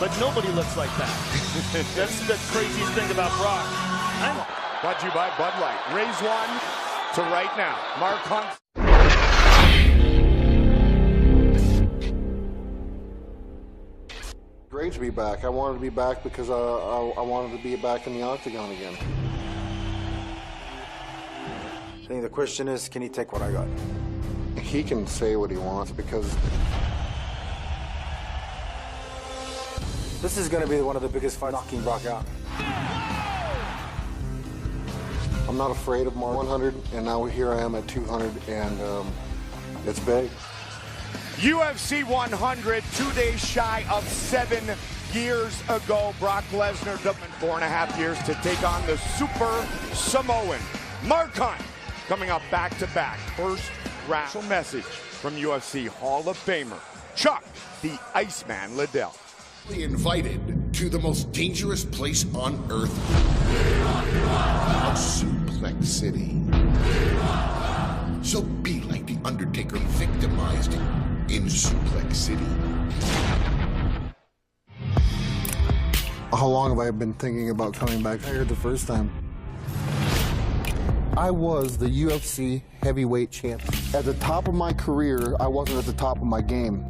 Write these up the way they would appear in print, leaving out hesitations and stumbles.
but nobody looks like that. That's the craziest thing about Brock. Brought to you by Bud Light. Raise one to right now. Mark Hunt. Great to be back. I wanted to be back because I wanted to be back in the octagon again. I think the question is, can he take what I got? He can say what he wants because this is going to be one of the biggest fights, knocking Brock out. I'm not afraid of Mark 100, and now here I am at 200, and it's big. UFC 100, 2 days shy of 7 years ago. Brock Lesnar, 4.5 years to take on the Super Samoan. Mark Hunt coming up back-to-back. First round message from UFC Hall of Famer Chuck the Iceman Liddell. Invited to the most dangerous place on earth, Suplex City. So be like the Undertaker, victimized in Suplex City. How long have I been thinking about coming back? I heard the first time. I was the UFC heavyweight champion. At the top of my career, I wasn't at the top of my game.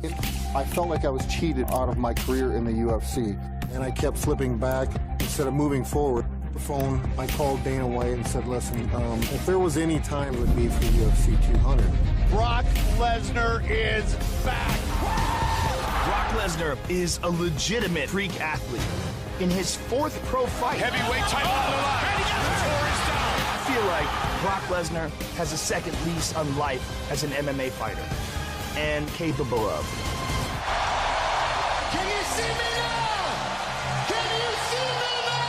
I felt like I was cheated out of my career in the UFC. And I kept slipping back instead of moving forward. The phone, I called Dana White and said, listen, if there was any time, it would be for UFC 200. Brock Lesnar is back. Brock Lesnar is a legitimate freak athlete. In his 4th pro fight, Heavyweight title on the line. I feel like Brock Lesnar has a second lease on life as an MMA fighter, and capable of. Can you see me now? Can you see me now?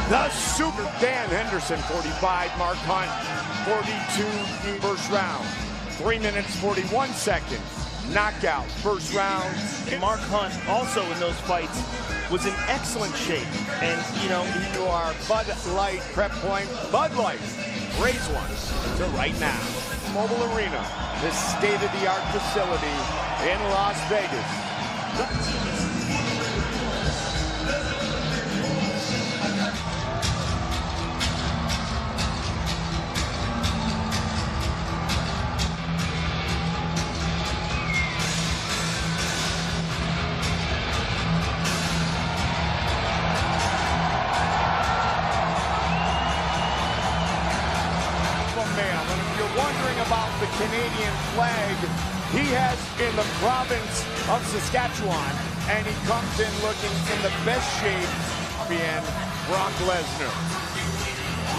The Super Dan Henderson, 45. Mark Hunt, 42. First round. 3 minutes, 41 seconds. Knockout. First round. And Mark Hunt, also in those fights, was in excellent shape. And, You are Bud Light prep point. Bud Light. Raise one to right now. Mobile Arena, this state-of-the-art facility in Las Vegas. Wondering about the Canadian flag he has in the province of Saskatchewan, and he comes in looking in the best shape, being Brock Lesnar.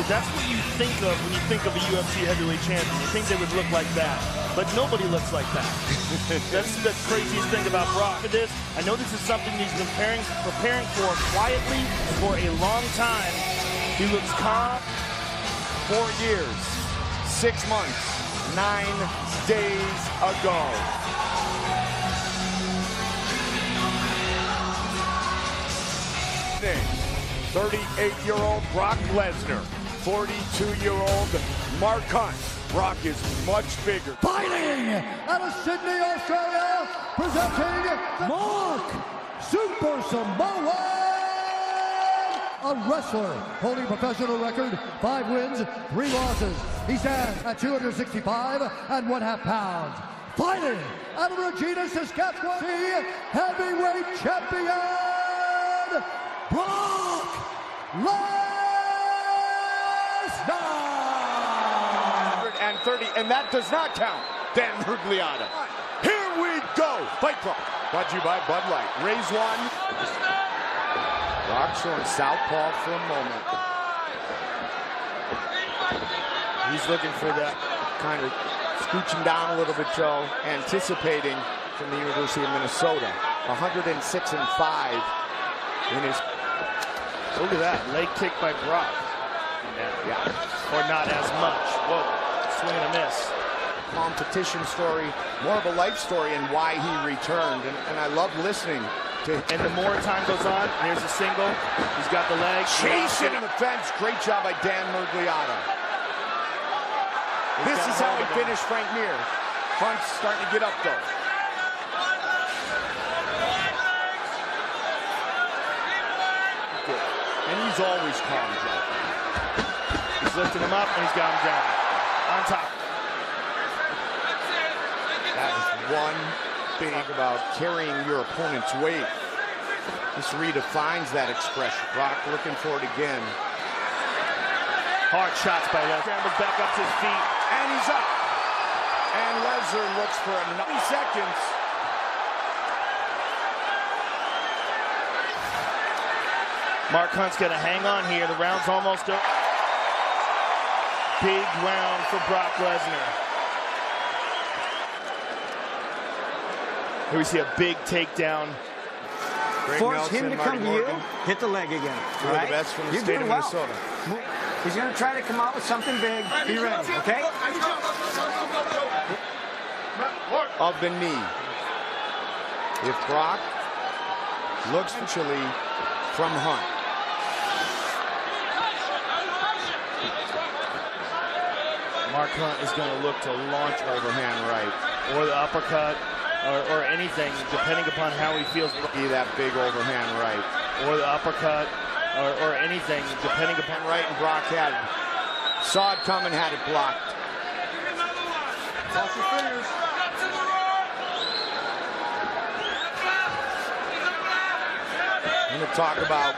that's what you think of when you think of a UFC heavyweight champion. You think they would look like that, but nobody looks like that. That's the craziest thing about Brock. I know this is something he's been preparing for quietly for a long time. He looks calm. 4 years, 6 months, 9 days ago. Thing. 38-year-old Brock Lesnar, 42-year-old Mark Hunt. Brock is much bigger. Fighting out of Sydney, Australia, presenting Mark Super Samoa, a wrestler holding a professional record, 5 wins, 3 losses. He stands at 265.5 pounds. Fighting out of Regina, Saskatchewan, heavyweight champion, Brock Lesnar! 130, and that does not count Dan Rugliata. Here we go. Fight Club. Brought to you by Bud Light. Raise one. Brock showing southpaw for a moment. He's looking for that kind of scooching down a little bit, Joe, anticipating from the University of Minnesota. 106-5 in his. Look at that leg kick by Brock. Yeah. Or not as much. Whoa, swing and a miss. competition story, more of a life story, and why he returned. And I love listening to him. And the more time goes on, there's a single. He's got the leg. Chasing the fence. Great job by Dan Murgliata. This is how he finished Frank Mir. Front's starting to get up, though. And he's always calm, Joe. He's lifting him up, and he's got him down. On top. That is one big about carrying your opponent's weight. This redefines that expression. Brock looking for it again. Hard shots by Lesnar. Scrambles back up to his feet. And he's up. And Lesnar looks for another 90 seconds. Mark Hunt's going to hang on here. The round's almost over. Big round for Brock Lesnar. Here we see a big takedown. Force him to come to you, hit the leg again. You're the best from the state of Minnesota. He's going to try to come out with something big. Be ready, okay? Of the knee. If Brock looks potentially from Hunt. Mark Hunt is going to look to launch Overhand right. or the uppercut or anything, depending upon how he feels. Be that big overhand right. Or the uppercut or anything, depending upon right, and Brock had it. Saw it coming, had it blocked. Cross your fingers. I'm going to talk about.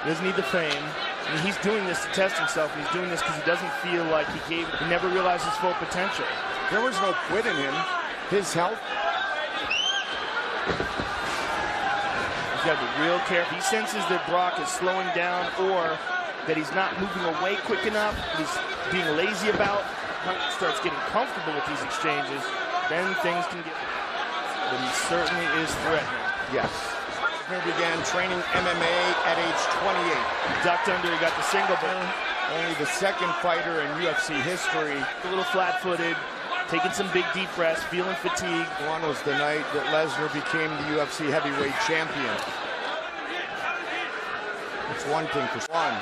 He doesn't need the fame. I mean, he's doing this to test himself. He's doing this because he doesn't feel like he never realized his full potential. There was no quit in him. His health. He's got to be real careful. He senses that Brock is slowing down or that he's not moving away quick enough. He's being lazy about. Hunt starts getting comfortable with these exchanges. Then things can get. But he certainly is threatening. Yes. He began training MMA at age 28. He ducked under, he got the single, but only the second fighter in UFC history. A little flat-footed, taking some big deep breaths, feeling fatigued. One was the night that Lesnar became the UFC heavyweight champion. It's one thing for one.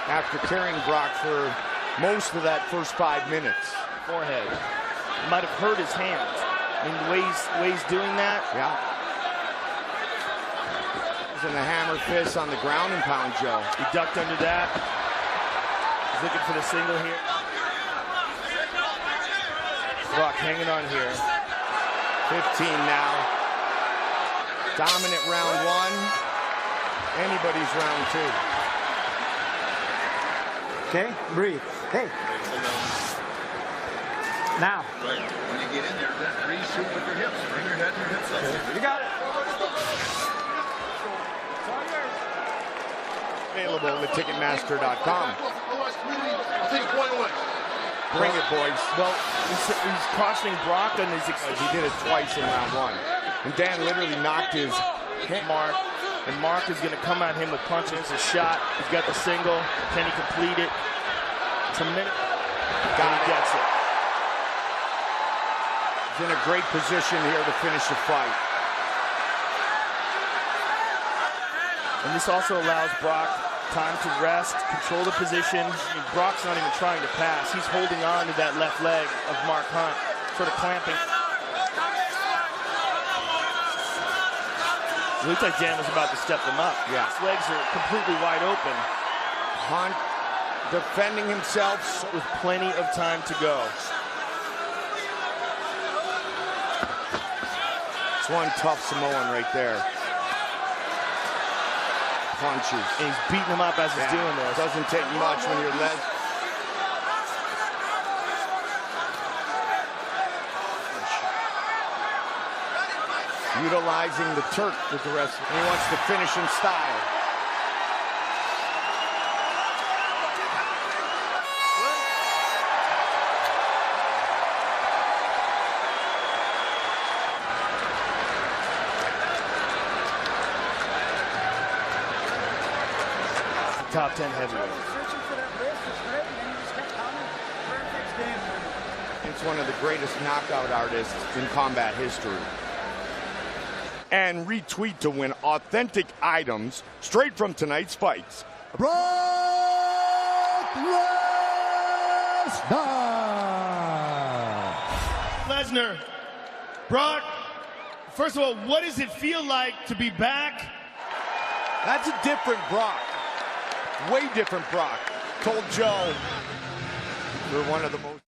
After carrying Brock for most of that first 5 minutes. Forehead. Might have hurt his hands. I mean, the way he's doing that. Yeah. And the hammer fist on the ground and pound, Joe. He ducked under that. He's looking for the single here. Brock hanging on here. 15 now. Dominant round one. Anybody's round two. Okay, breathe. Hey. Now. Right. When you get in there, then breathe, shoot with your hips. Bring your head and your hips up. Okay. You got it. Available at Ticketmaster.com. Bring it, boys. Well, he's cautioning Brock on his. He did it twice in round one. And Dan literally knocked his Mark. And Mark is going to come at him with punches. A shot. He's got the single. Can he complete it? It's a minute. He gets it. He's in a great position here to finish the fight. And this also allows Brock time to rest, control the position. I mean, Brock's not even trying to pass. He's holding on to that left leg of Mark Hunt, sort of clamping. It looked like Dan was about to step them up. Yeah. His legs are completely wide open. Hunt defending himself with plenty of time to go. It's one tough Samoan right there. Punches. And he's beating him up as he's doing this. Doesn't take much when you're led. Utilizing the Turk with the rest. He wants to finish in style. Top 10 heavyweight. It's one of the greatest knockout artists in combat history. And retweet to win authentic items straight from tonight's fights. Brock Lesnar, Brock, first of all, what does it feel like to be back? That's a different Brock. Way different Brock. Told Joe we're one of the most